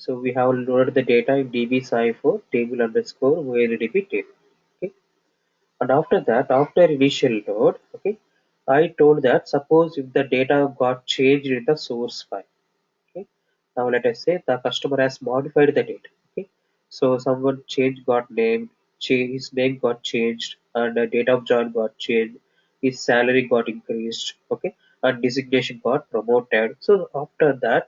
So we have loaded the data in db/4 table underscore OLEDB table. Okay. And after that, after initial load, okay, I told that suppose if the data got changed in the source file. Okay. Now let us say the customer has modified the data. Okay. So someone change got named, his name got changed, and the date of join got changed, his salary got increased, okay, and designation got promoted. So after that,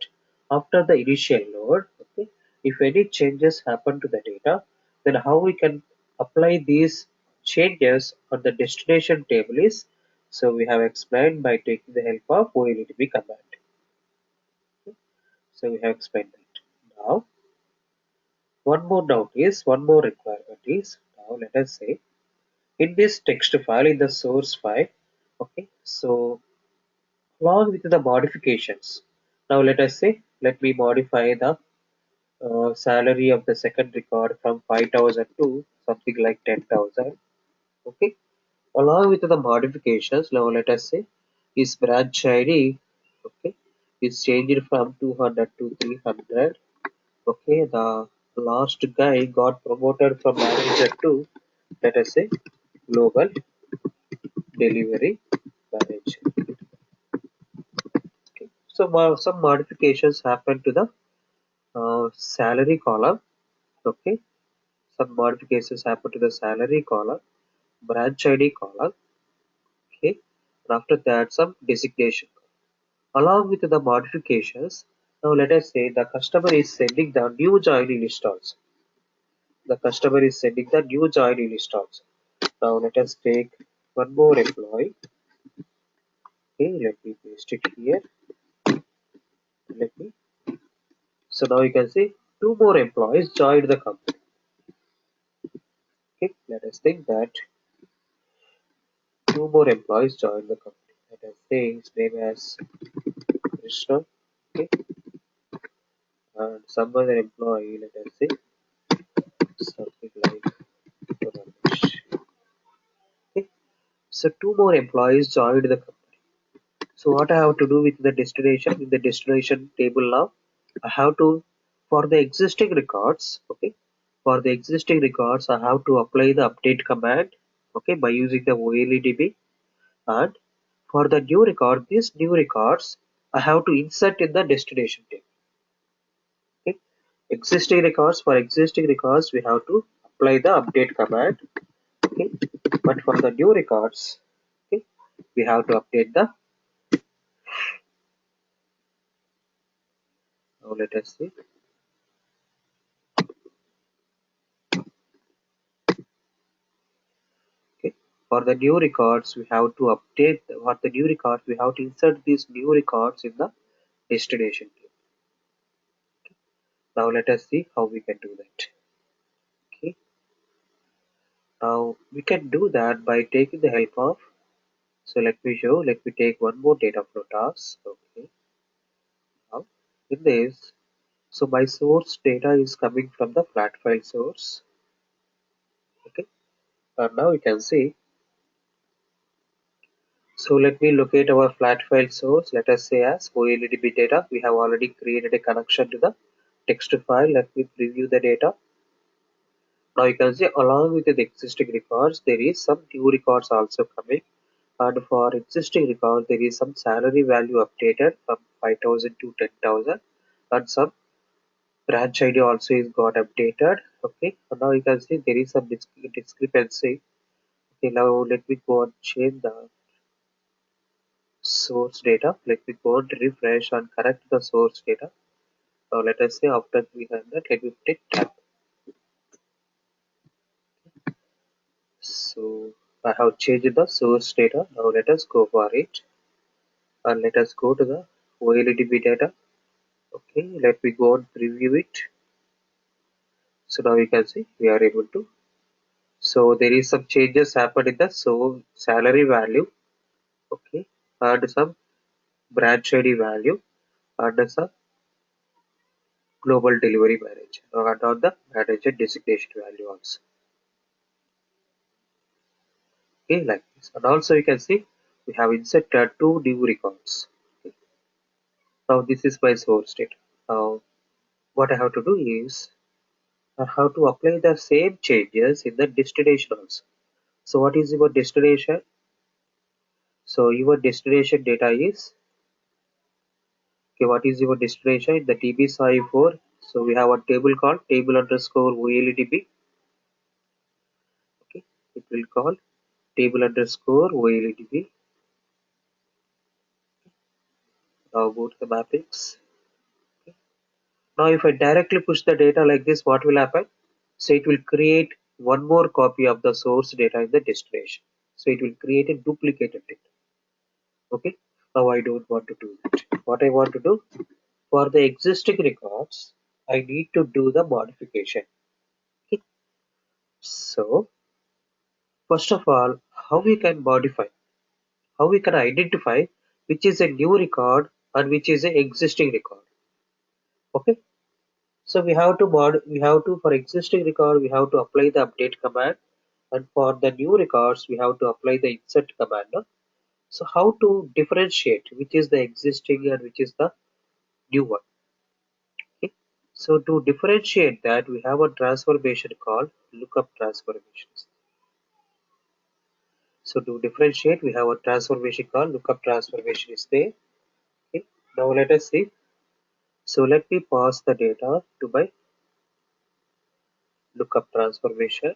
after the initial load, okay, if any changes happen to the data, then how we can apply these changes on the destination table is, so we have explained by taking the help of OLEDB command. So we have explained that. Now, one more requirement is, now let us say, in this text file, in the source file, okay, so along with the modifications, now let us say, let me modify the salary of the second record from 5,000 to something like 10,000, okay. Along with the modifications, now let us say, his branch ID, okay, is changed from 200 to 300. Okay, the last guy got promoted from manager to, let us say, global delivery manager. Okay. So some modifications happen to the salary column. Okay, some modifications happen to the salary column, branch ID column. Okay, and after that some designation. Along with the modifications, now let us say the customer is sending the new joinee list also. The customer is sending the new joinee list also. Now let us take one more employee. Okay, let me paste it here. Let me. So now you can see two more employees joined the company. Okay, let us think that two more employees joined the company. Let us say his name as Krishna. Okay, and some other employee. Let us say something like Ramesh. Okay, so two more employees joined the company. So what I have to do with the destination in the destination table now? I have to, for the existing records, okay, for the existing records, I have to apply the update command, okay, by using the OLEDB. And for the new record, these new records, I have to insert in the destination table. Okay, existing records, for existing records, we have to apply the update command. Okay, but for the new records, okay, we have to update the. Now let us see. Okay. For the new records, we have to update. For the new records, we have to insert these new records in the destination table. Now let us see how we can do that. Okay. Now we can do that by taking the help of. So let me show. Let me take one more data flow task. Okay. Now in this, so my source data is coming from the flat file source. Okay. And now you can see. So let me locate our flat file source. Let us say as OLEDB data. We have already created a connection to the text file. Let me preview the data. Now you can see along with the existing records, there is some new records also coming. And for existing records, there is some salary value updated from 5,000 to 10,000, and some branch ID also is got updated. Okay, and now you can see there is some discrepancy. Okay, now let me go and change the source data. Let me go and refresh and correct the source data. Now let us say after 300, let me put it tab. So I have changed the source data. Now let us go for it and let us go to the OLEDB data. Okay, let me go and preview it. So now you can see we are able to. So there is some changes happened in the salary value. Okay, and some branch ID value and some global delivery manager and on the manager designation value also. Okay, like this. And also you can see we have inserted two new records. Okay. Now this is my source data. Now what I have to do is I have to apply the same changes in the destination also. So what is your destination? So your destination data is, okay, what is your destination in the TB4? So we have a table called table underscore OLEDB. Okay, it will call table underscore OLEDB. Now go to the mappings. Now if I directly push the data like this, what will happen? So it will create one more copy of the source data in the destination. So it will create a duplicated data. Okay. Now I don't want to do that. What I want to do, for the existing records, I need to do the modification. Okay. So first of all, how we can modify, how we can identify which is a new record and which is an existing record. Okay. So we have to for existing record we have to apply the update command, and for the new records we have to apply the insert command. No? So how to differentiate which is the existing and which is the new one? Okay. So to differentiate that, we have a transformation called lookup transformations. So to differentiate, we have a transformation called lookup transformation is there. Okay. Now let us see. So let me pass the data to my lookup transformation.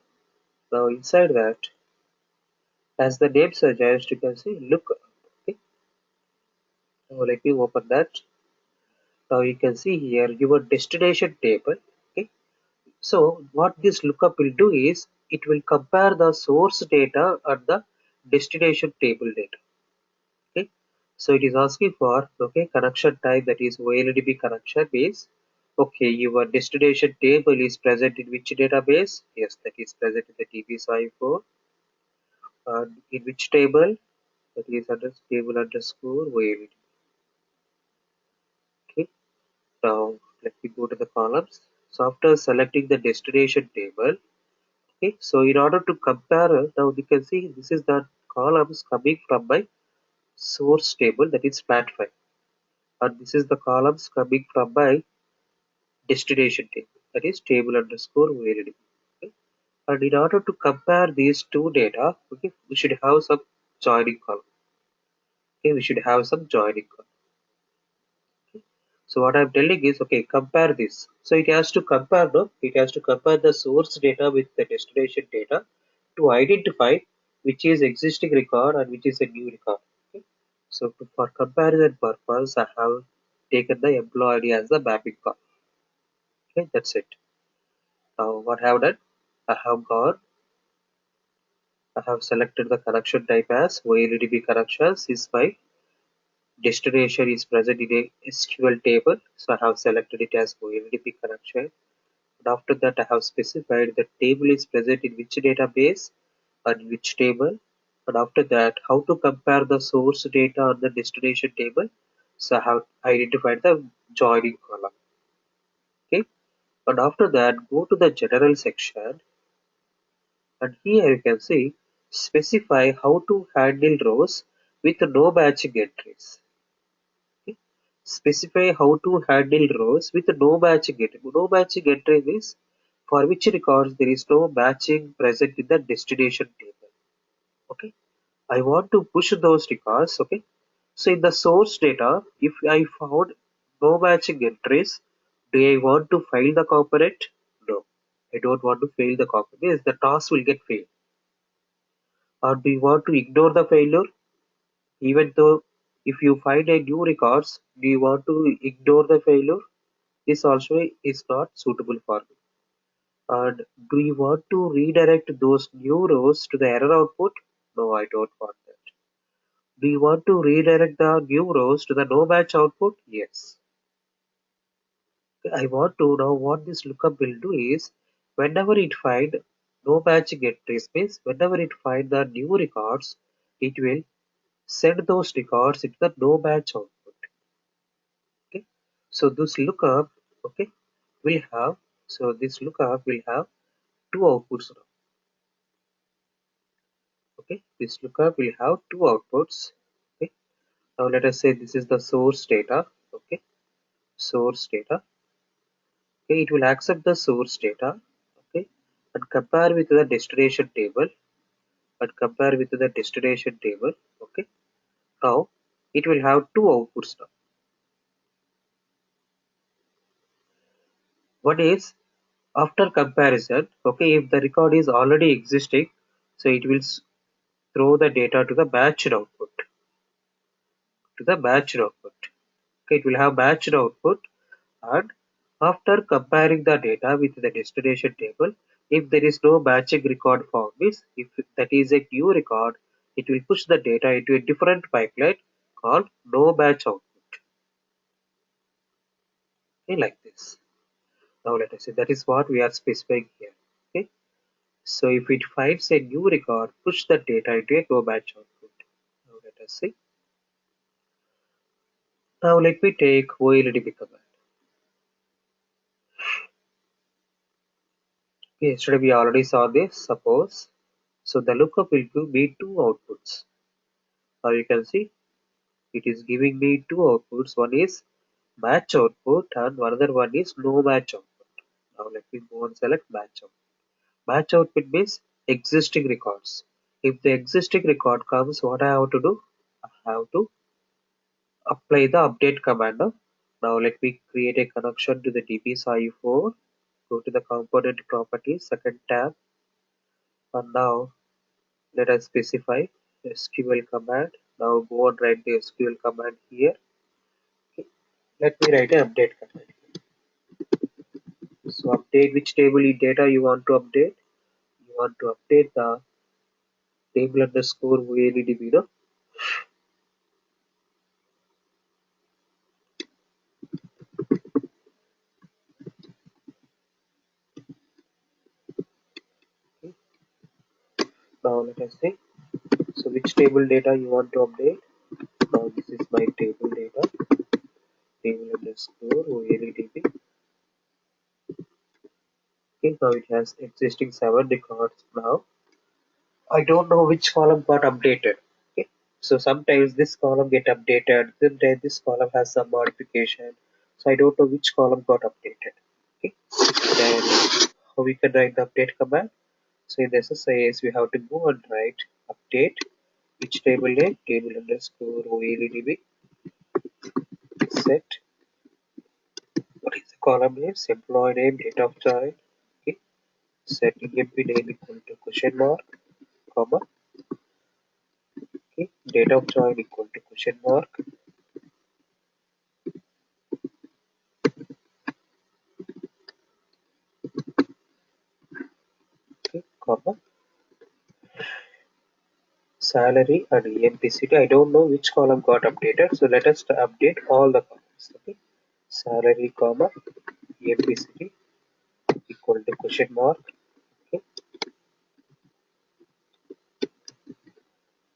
Now inside that, as the name suggests, you can see lookup. Okay. Now let me open that. Now you can see here your destination table. Okay. So what this lookup will do is it will compare the source data and the destination table data. Okay. So it is asking for connection type, that is OLDB connection base. Okay, your destination table is present in which database? Yes, that is present in the TB4. And in which table? That is under table underscore OLDB. Okay. Now let me go to the columns. So after selecting the destination table, okay, so in order to compare, now you can see this is the columns coming from my source table, that is flat file, and this is the columns coming from my destination table, that is table underscore OLED. Okay. And in order to compare these two data, okay, we should have some joining column. Okay, we should have some joining column. Okay. So what I'm telling is, okay, compare this. So it has to compare, no? It has to compare the source data with the destination data to identify which is existing record and which is a new record. Okay. So for comparison purpose, I have taken the employee ID as the mapping column. Okay, that's it. Now what I have done, I have gone, I have selected the connection type as OLEDB connections is my destination is present in a SQL table. So I have selected it as OLEDB connection. And after that, I have specified the table is present in which database and which table. And after that, how to compare the source data on the destination table. So I have identified the joining column. Okay. And after that, go to the general section, and here you can see specify how to handle rows with no matching entries. Okay. Specify how to handle rows with no matching entry. No matching entry means for which records there is no matching present in the destination table. Okay. I want to push those records. Okay. So in the source data, if I found no matching entries, do I want to fail the component? No. I don't want to fail the component. Yes, the task will get failed. Or do you want to ignore the failure? Even though if you find a new records, do you want to ignore the failure? This also is not suitable for me. And do you want to redirect those new rows to the error output? No, I don't want that. Do you want to redirect the new rows to the no match output? Yes. I want to now what this lookup will do is whenever it find no matching entries means whenever it find the new records, it will send those records into the no match output. Okay. So this lookup, okay, will have, so this lookup will have two outputs now. Okay, this lookup will have two outputs. Okay. Now let us say this is the source data. Okay, source data. Okay, it will accept the source data, okay, and compare with the destination table, okay. Now it will have two outputs now. One is after comparison, okay, if the record is already existing, so it will throw the data to the matched output, Okay, it will have matched output, and after comparing the data with the destination table, if there is no matching record found, means if that is a new record, it will push the data into a different pipeline called no match output. Okay, like this. Now let us see, that is what we are specifying here. Okay, so if it finds a new record, push the data into a no match output. Now let us see. Now let me take OLEDB command. Okay, yesterday we already saw this. Suppose, so the lookup will give me two outputs. Now you can see it is giving me two outputs. One is match output and another one is no match output. Now let me go and select match output. Match output means existing records. If the existing record comes, what I have to do? I have to apply the update command. Now let me create a connection to the DB4. Go to the component properties, second tab, and now let us specify SQL command. Now go and write the SQL command here. Okay. Let me write an update command. So update which table data you want to update. You want to update the table underscore OLEDB. No? Okay. Now let us see. So which table data you want to update. Now this is my table data. Table underscore OLEDB. Okay, now it has existing 7 records now. I don't know which column got updated. Okay, so sometimes this column get updated, then this column has some modification. So I don't know which column got updated. Okay, then how we can write the update command. So in the SSIS we have to go and write update which table name, table underscore OLEDB, set what is the column name, employee name, date of join. Okay, set EMP name equal to question mark, comma. Okay, date of join equal to question mark. Okay, comma. Salary and EMPCT. I don't know which column got updated, so let us update all the columns. Okay, salary, comma, EMPCT equal to question mark. Okay,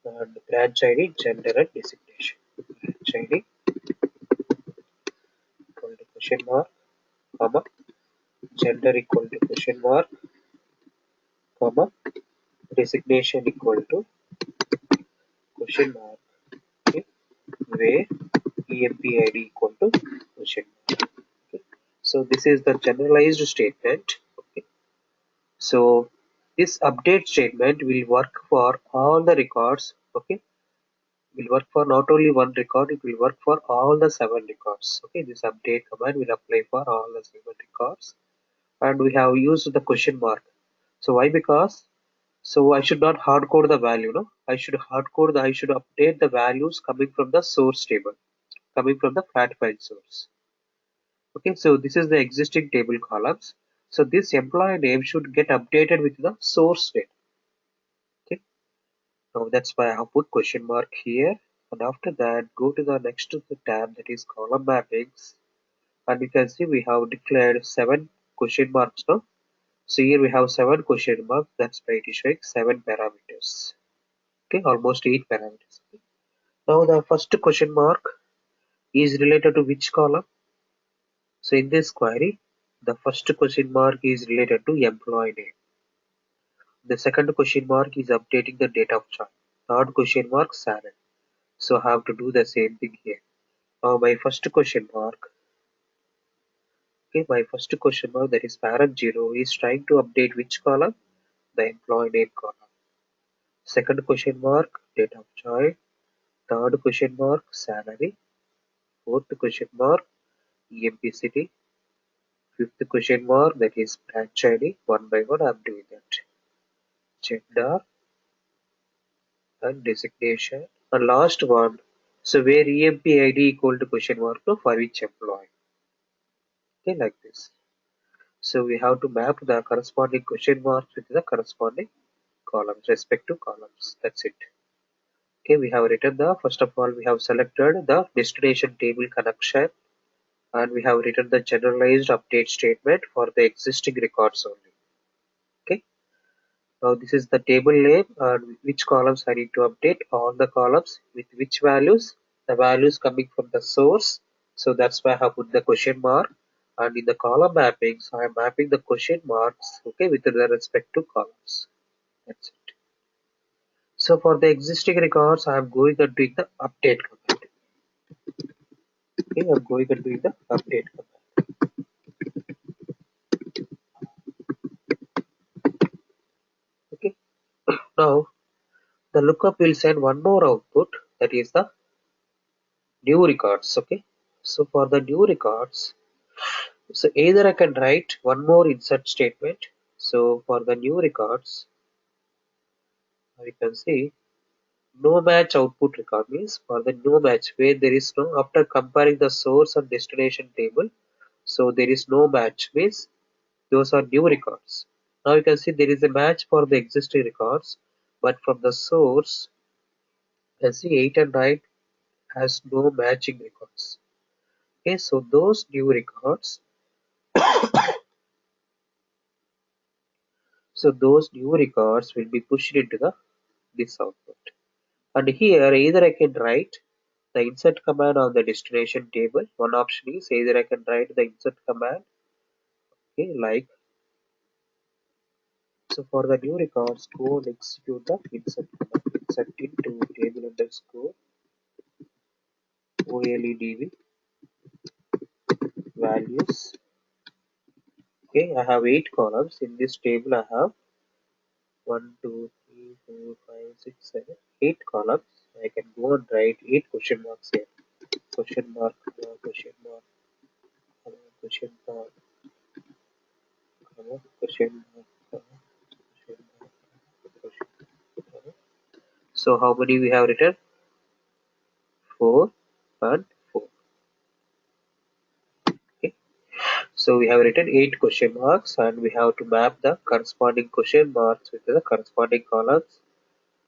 and branch ID, gender and designation. Branch ID equal to question mark, comma, gender equal to question mark, comma, designation equal to question mark. Okay, where EMPID equal to question mark. Okay, so this is the generalized statement. Okay, so this update statement will work for all the records. Okay, will work for not only one record, it will work for all the 7 records. Okay, this update command will apply for all the 7 records, and we have used the question mark. So why? Because so I should not hard code the value. No, I should update the values coming from the source table, coming from the flat file source. Okay, so this is the existing table columns. So this employee name should get updated with the source date. Okay, now that's why I have put question mark here. And after that, go to the next to the tab, that is column mappings. And you can see we have declared 7 question marks now. So here we have 7 question marks. That's why it is showing 7 parameters. Okay, almost 8 parameters. Now the first question mark is related to which column? So in this query, the first question mark is related to employee name. The second question mark is updating the date of join. Third question mark salary. So I have to do the same thing here. Now my first question mark Okay, my first question mark, that is parent 0, is trying to update which column? The employee name column. Second question mark, date of join. Third question mark, salary. Fourth question mark, EMP city. Fifth question mark, that is branch ID. One by one, I'm doing that. Gender and designation. And last one, so where EMP ID equal to question mark to for each employee. Okay, like this. So we have to map the corresponding question marks with the corresponding columns, respective columns. That's it. Okay, we have written the, first of all, we have selected the destination table connection, and we have written the generalized update statement for the existing records only. Okay, now this is the table name and which columns I need to update, all the columns with which values, the values coming from the source. So that's why I have put the question mark, and in the column mapping, so I am mapping the question marks, okay, with the respective columns. That's it. So for the existing records, I am going and doing the update command. Okay, I'm going and doing the update command. Okay, now the lookup will send one more output, that is the new records. Okay, so for the new records, so either I can write one more insert statement. So for the new records, we can see no match output record means for the no match where there is no, after comparing the source and destination table, so there is no match means those are new records. Now you can see there is a match for the existing records, but from the source, you can see 8 and 9 has no matching records. Okay, so those new records, so those new records will be pushed into the this output. And here either I can write the insert command on the destination table. One option is either I can write the insert command, okay, like, so for the new records, go and execute the insert command. Insert into table underscore OLEDV values. Okay, I have 8 columns. In this table, I have 1, 2, 3, 4, 5, 6, 7, 8 columns. I can go and write 8 question marks here. Question mark, question mark, question mark, question mark, question mark, question mark. So how many we have written? 4 and 4. Okay. So we have written 8 question marks, and we have to map the corresponding question marks with the corresponding columns.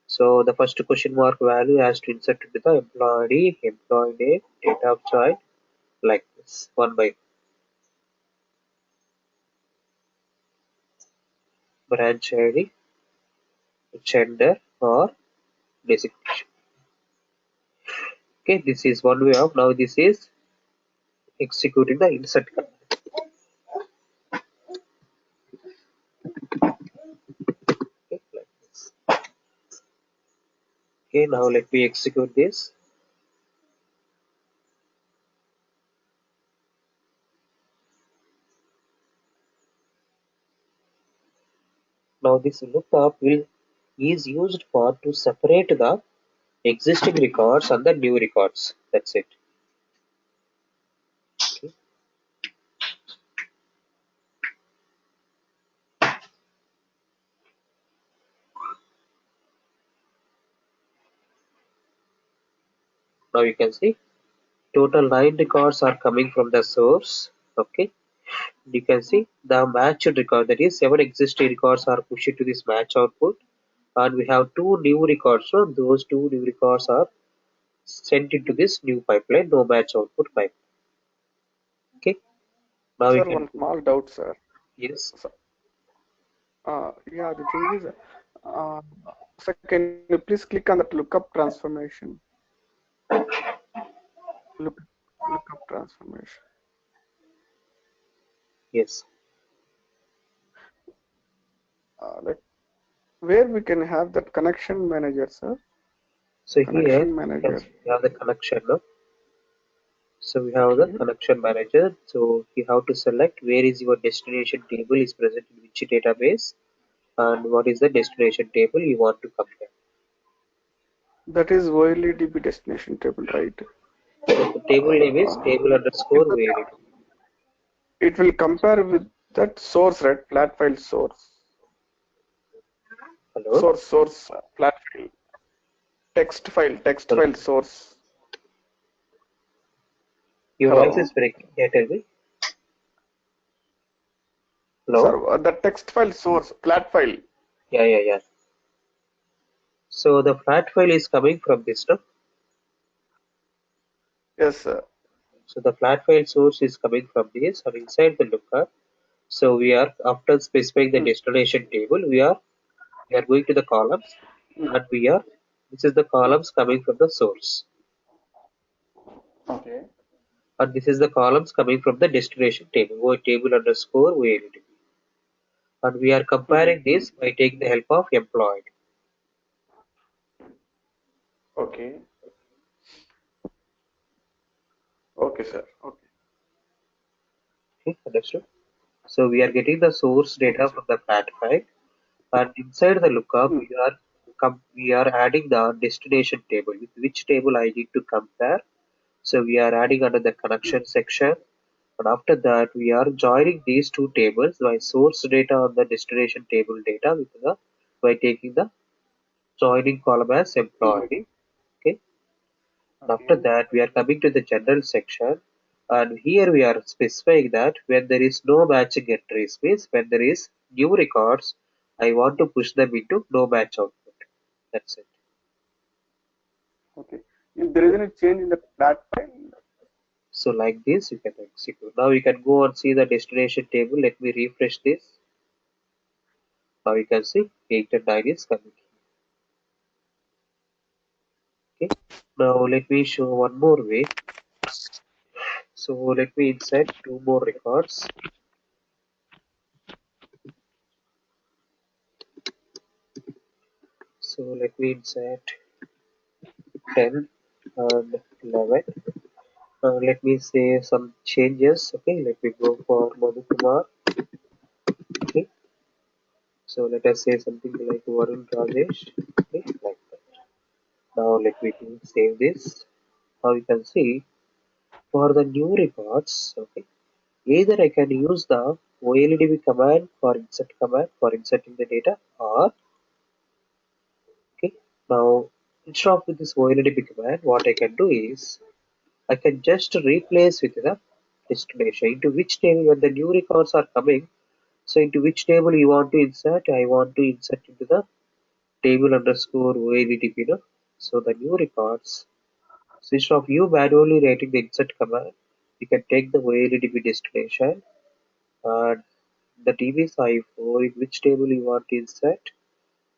So the first question mark value has to insert into the employee, employee name, date of join, like this, one by branch ID, gender, or designation. Okay, this is one way of, now this is executing the insert command. Okay, like this. Okay, now let me execute this. Now this lookup is used for to separate the existing records and the new records. That's it. Okay. Now you can see total 9 records are coming from the source. Okay. You can see the matched record, that is 7 existing records are pushed to this match output, and we have 2 new records. So those 2 new records are sent into this new pipeline, no match output pipeline. Okay. Now we Sir, can, one small doubt, sir. yes. So, yeah, the thing is, uh, sir, can you please click on that lookup transformation? Look, lookup transformation. Yes. Like where we can have that connection manager, sir. So here Connection you can manager. see we have the connection. No? So we have the Okay. connection manager. So you have to select where is your destination table is present in which database and what is the destination table you want to compare. That is OLEDB destination table, right? So the table name is table It underscore will, where it will compare with that source, right? Flat file source. hello. Source, flat file. Text Hello. file source. Your voice is Hello. breaking. Yeah, tell me. Hello. Sir, the text file source, flat file. Yeah, yeah, yeah. So the flat file is coming from this, no? Yes, sir. So the flat file source is coming from this and inside the lookup. So we are after specifying the Hmm. destination table, we are going to the columns Hmm. and this is the columns coming from the source Okay. and this is the columns coming from the destination table, table underscore OLED. And we are Hmm. comparing this by taking the help of employed. Okay. Okay, sir. Okay. Okay, understood? So we are getting the source Okay, data sir. from the flat file and inside the lookup Hmm. we are adding the destination table with which table I need to compare. So we are adding under the Hmm. connection section and after that we are joining these two tables by source data on the destination table data with the by taking the joining column as Hmm. employee. Okay. And after Okay. that we are coming to the general section and here we are specifying that when there is no matching entries means when there is new records I want to push them into no match output. That's it. Okay. If there is any change in the flat file, So like this you can execute. Now you can go and see the destination table. Let me refresh this. Now you can see 8 and 9 is coming. Okay. Now let me show one more way. So let me insert two more records. So let me insert 10 and 11. Let me say some changes. Okay, let me go for Madhukumar. Okay, so let us say something like Varun Rajesh. Okay, like that. Now let me save this. Now you can see for the new records. Okay, either I can use the OLEDB command for insert command for inserting the data, or okay, now instead of with this OLEDB command, what I can do is I can just replace with the destination into which table when the new records are coming. So into which table you want to insert? I want to insert into the table underscore OLEDB. No? So the new records. So instead of you manually writing the insert command, you can take the OLEDB destination and the DB54 in which table you want to insert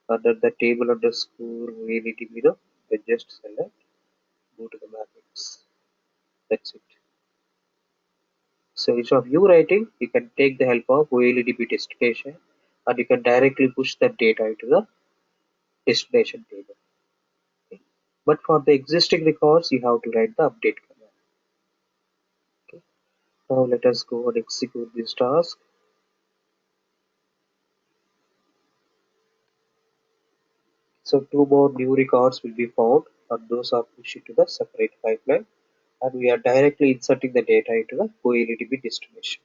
under the table underscore OLEDB. No? Then just select, go to the matrix. That's it. So instead of you writing, you can take the help of OLEDB destination and you can directly push that data into the destination table. Okay. But for the existing records, you have to write the update command. Okay. Now let us go and execute this task. So two more new records will be found and those are pushed into the separate pipeline and we are directly inserting the data into the OLEDB destination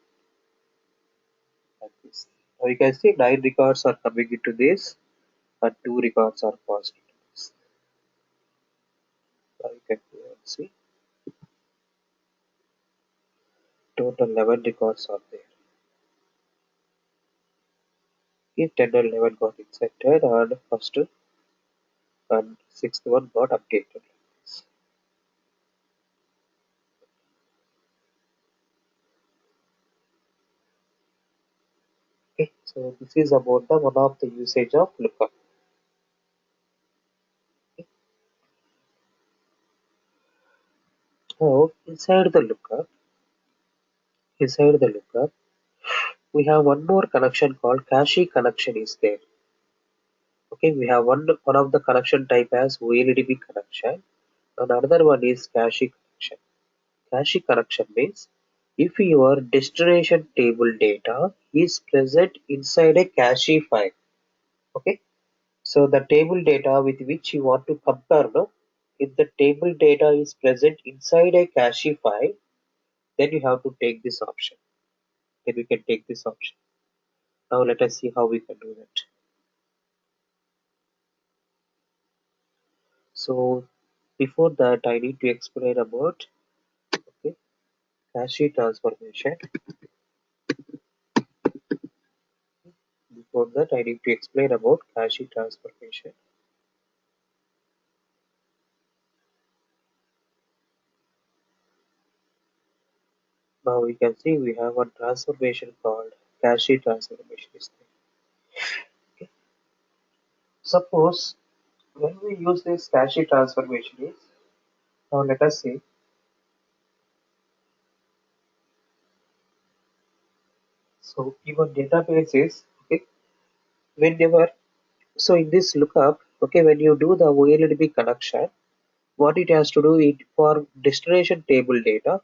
like this. Now you can see 9 records are coming into this and 2 records are passed into this. Now you can go and see total 11 records are there. Okay, 10 and 11 got inserted and first and sixth one got updated. Okay, so this is about the one of the usage of lookup. Okay. Now inside the lookup, we have one more connection called cache connection is there. Okay, we have one of the connection type as OLEDB connection, and another one is cache connection. cache connection means if your destination table data is present inside a cache file. Okay, so the table data with which you want to compare, no? If the table data is present inside a cache file, then you have to take this option. Then we can take this option. Now let us see how we can do that. So before that, I need to explain about, okay, cache transformation. Before that, I need to explain about cache transformation. Now we can see we have one transformation called cache transformation is there. Okay. Suppose when we use this cache transformation is, now let us say, so your database is, okay, whenever, so in this lookup, okay, when you do the OLDB connection, what it has to do it for destination table data.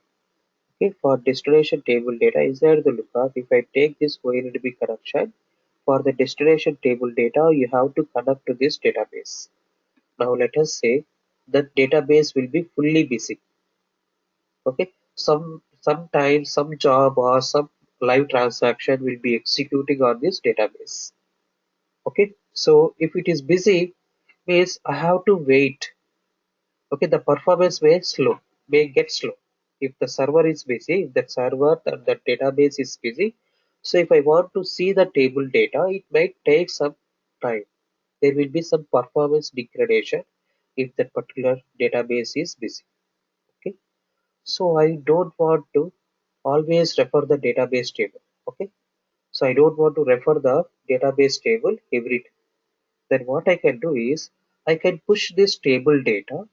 Okay, for destination table data inside the lookup, if I take this OLDB connection, for the destination table data, you have to connect to this database. Now let us say that database will be fully busy. Okay, sometimes some job or some live transaction will be executing on this database. Okay, so if it is busy, means I have to wait. Okay, the performance may get slow. If the server is busy, if the server and the database is busy, so if I want to see the table data, it might take some time. There will be some performance degradation if that particular database is busy. Okay, so I don't want to always refer the database table. Okay, so I don't want to refer the database table every time. Then what I can do is I can push this table data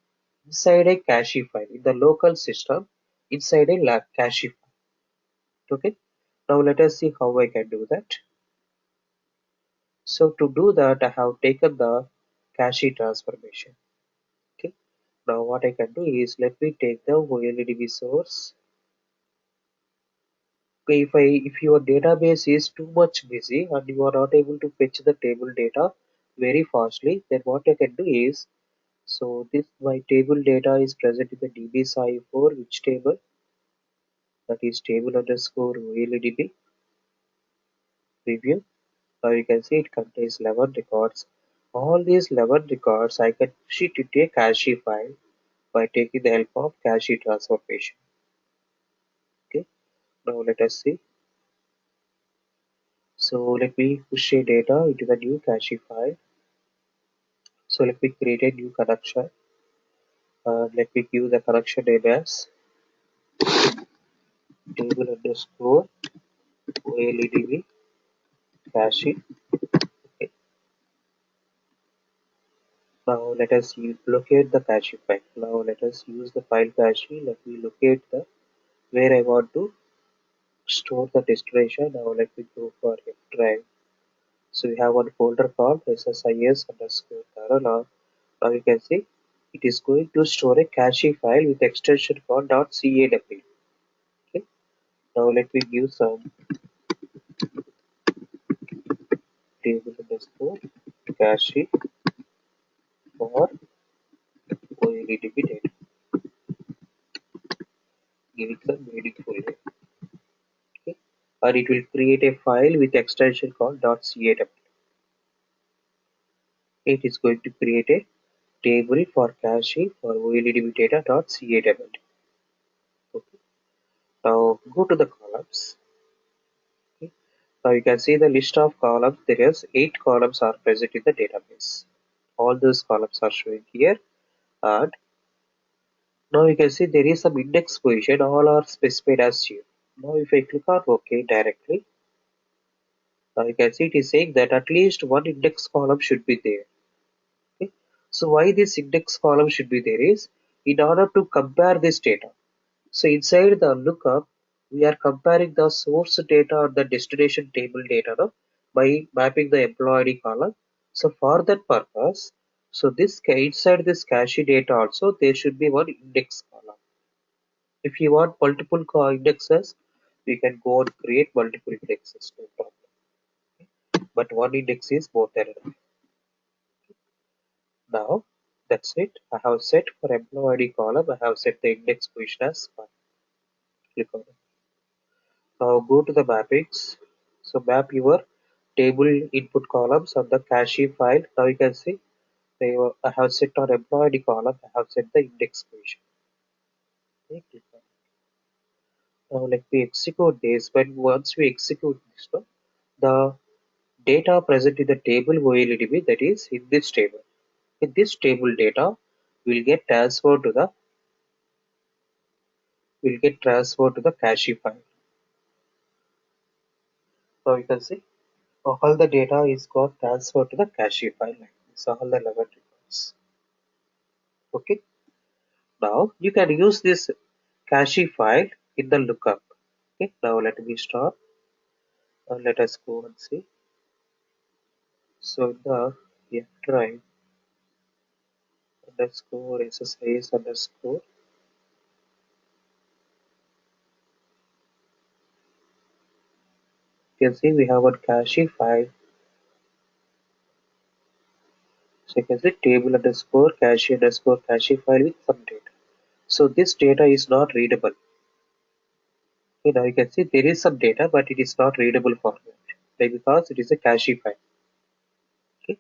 inside a cache file in the local system inside a cache file. Okay, now let us see how I can do that. So to do that, I have taken the cache transformation. Okay, now what I can do is let me take the OLEDB source. Okay, if your database is too much busy and you are not able to fetch the table data very fastly, then what I can do is, so this my table data is present in the dbsci4 which table, that is table underscore OLEDB preview. Now you can see it contains 11 records. All these 11 records I can push it into a cache file by taking the help of cache transformation. Okay, now let us see. So let me push a data into the new cache file. So let me create a new connection. Let me give the connection name as table underscore OLEDB cache. Okay. Now let us locate the cache file. Now let us use the file cache. Let me locate the where I want to store the destination. Now let me go for F drive. So we have one folder called SSIS underscore Kerala. Now you can see it is going to store a cache file with extension called .caw. Okay. Now let me give some table underscore cache for OLEDB data, giving some meaningful name. Okay. And it will create a file with extension called .caw. It is going to create a table for cache for OLEDB data.caw. Okay. Now go to the columns. Okay. Now you can see the list of columns. There is 8 columns are present in the database. All those columns are showing here, and now you can see there is some index position. All are specified as 0. Now if I click on OK directly, now you can see it is saying that at least one index column should be there. Okay. So why this index column should be there is in order to compare this data. So inside the lookup, we are comparing the source data or the destination table data, no, by mapping the employee ID column. So for that purpose, so this inside this cache data also there should be one index column. If you want multiple indexes, we can go and create multiple indexes, no problem. But one index is more than enough. Now, that's it. I have set for employee ID column, I have set the index position as 1. Click on it. Now go to the mappings. So map your table input columns on the cache file. Now you can see I have set on employee ID column, I have set the index position. Okay, click on it. Now let me execute this. Once we execute this, no, the data present in the table OLEDB, that is in this table. In this table data will get transferred to the cache file. Now you can see all the data is got transferred to the cache file like this, all the 11 records. Okay. Now you can use this cache file in the lookup. Okay. Now let me start. Let us go and see. So in the drive underscore SSIS underscore, you can see we have one cache file. So you can see table underscore cache file with some data. So this data is not readable. Okay, now you can see there is some data, but it is not readable format. Why? Because it is a cache file. Okay.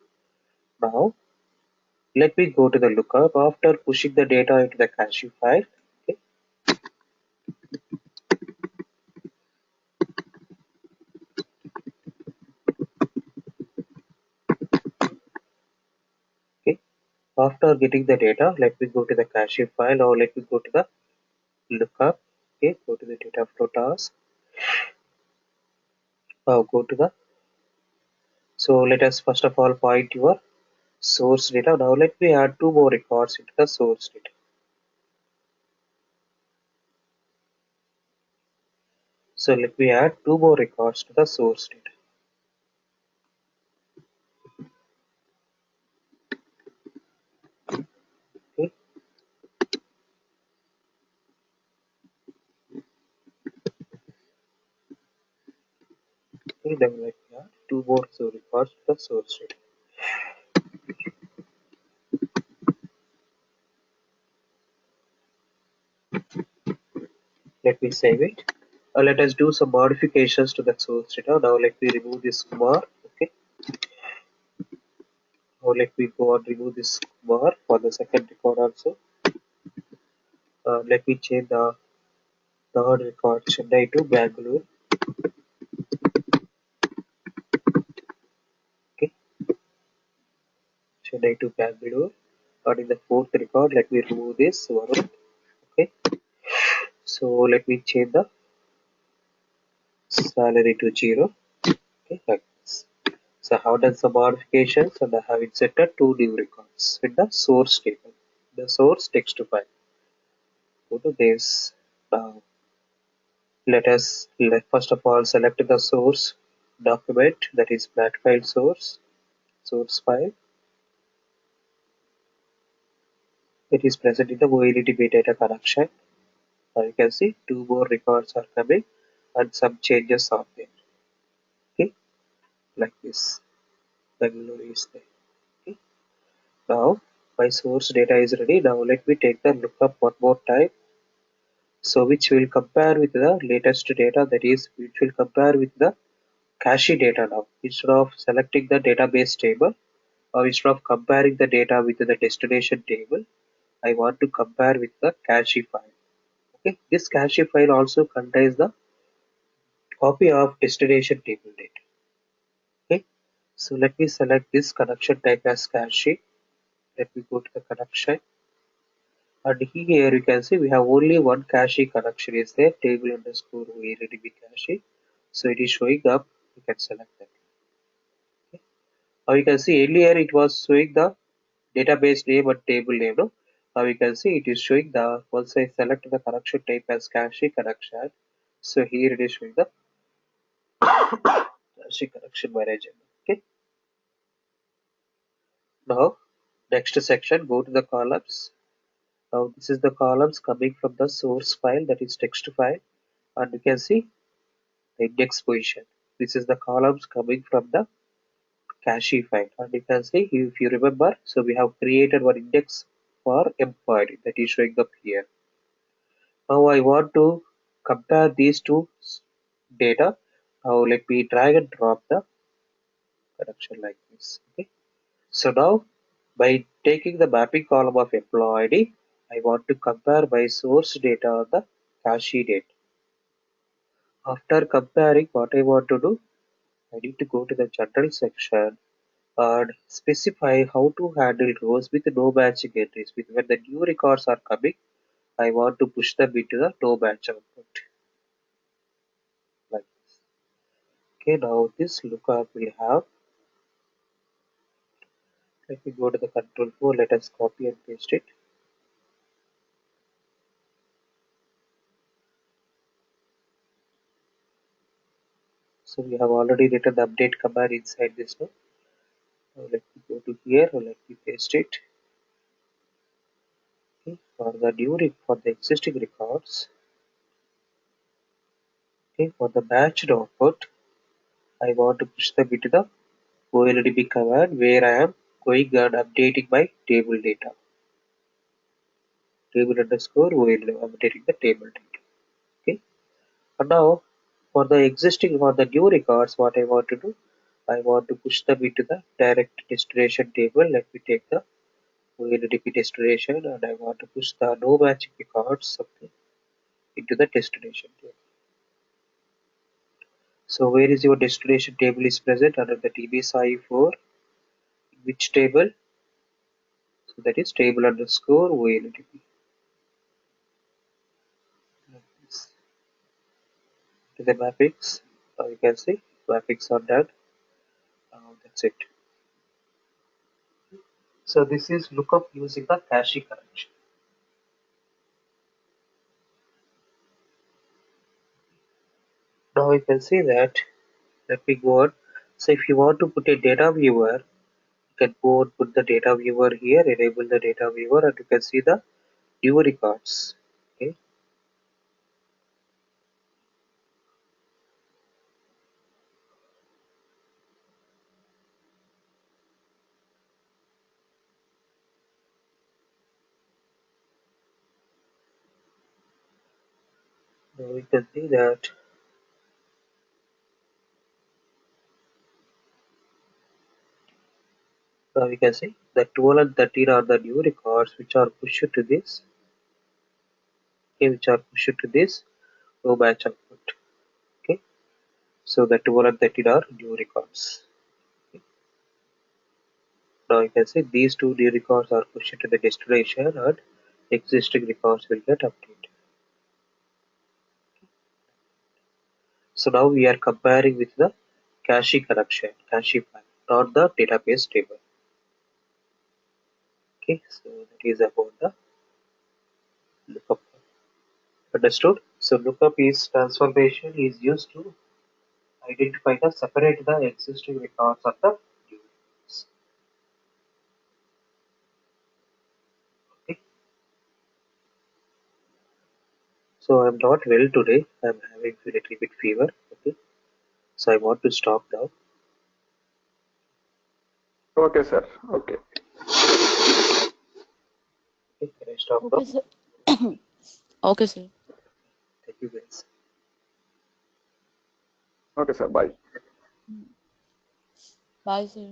Now let me go to the lookup after pushing the data into the cache file. Okay. Okay. After getting the data, let me go to the cache file, or let me go to the lookup. Okay. Go to the data flow task. Go to the. So let us first of all point your source data. Now let me add 2 more records into the source data. So let me add 2 more records to the source data. Okay. Okay, then let me add 2 more records to the source data. Let me save it. Let us do some modifications to the source data. Now let me remove this bar. Okay. Now let me go and remove this bar for the second record also. Let me change the third record Chennai to Bangalore. Okay. Chennai to Bangalore. And in the fourth record, let me remove this Varun. Okay. So let me change the salary to 0. Okay, like this. So I have done some modifications and I have inserted 2 new records in the source table, the source text file. Go to this. Now let us first of all select the source document, that is flat file source file. It is present in the OLEDB data connection. Now you can see 2 more records are coming and some changes are there. Okay, like this. Bangalore is there. Okay. Now my source data is ready. Now let me take the lookup one more time. So which will compare with the latest data, that is which will compare with the cache data now. Instead of selecting the database table or instead of comparing the data with the destination table, I want to compare with the cache file. Okay, this cache file also contains the copy of destination table data. Okay, so let me select this connection type as cache. Let me go to the connection. And here you can see we have only one cache connection is there, table underscore OLEDB cache. So it is showing up. You can select that. Okay. Now you can see earlier it was showing the database name and table name. No? Now you can see it is showing the once I select the connection type as cache connection. So here it is showing the cache connection manager. Okay. Now next section, go to the columns. Now this is the columns coming from the source file, that is text file, and you can see the index position. This is the columns coming from the cache file, and you can see, if you remember, so we have created one index for employed that is showing up here. Now I want to compare these two data. Now let me drag and drop the connection like this. Okay. So now by taking the mapping column of employee ID, I want to compare my source data on the cache date. After comparing, what I want to do, I need to go to the general section and specify how to handle rows with no matching entries. When the new records are coming, I want to push them into the no match output like this. Okay, now this lookup will have, let me go to the control flow, let us copy and paste it. So we have already written the update command inside this one. Now let me go to here, let me paste it. Okay, for the existing records, okay, for the matched output, I want to push them into the OLDB command where I am going and updating my table data. Table underscore OLD, updating the table data. Okay. And now for the new records, what I want to do, I want to push them into the direct destination table. Let me take the OLDB destination and I want to push the no matching records, okay, into the destination table. So where is your destination table is present under the TBSI4, which table? So that is table underscore OLDB. To the mappings, you can see mappings are done. That's it. So this is lookup using the cache connection. Now you can see that, let me go on. So if you want to put a data viewer, you can go and put the data viewer here, enable the data viewer, and you can see the new records. Okay. Now you can see that now you can see the 12 and 13 are the new records which are pushed to this, okay, which are pushed to this no match output. Okay. So the 12 and 13 are new records. Now you can see these two new records are pushed to the destination and existing records will get updated. So now we are comparing with the cache connection, cache file, not the database table. Okay, so that is about the lookup. Understood? So lookup is transformation is used to identify the separate the existing records of the new records. Okay. So I'm not well today. I'm having a little bit fever. Okay. So I want to stop now. Okay, sir. Okay. Okay, can I stop now? Okay, sir. Okay, sir. Thank you guys. Okay, sir. Bye. Bye, sir.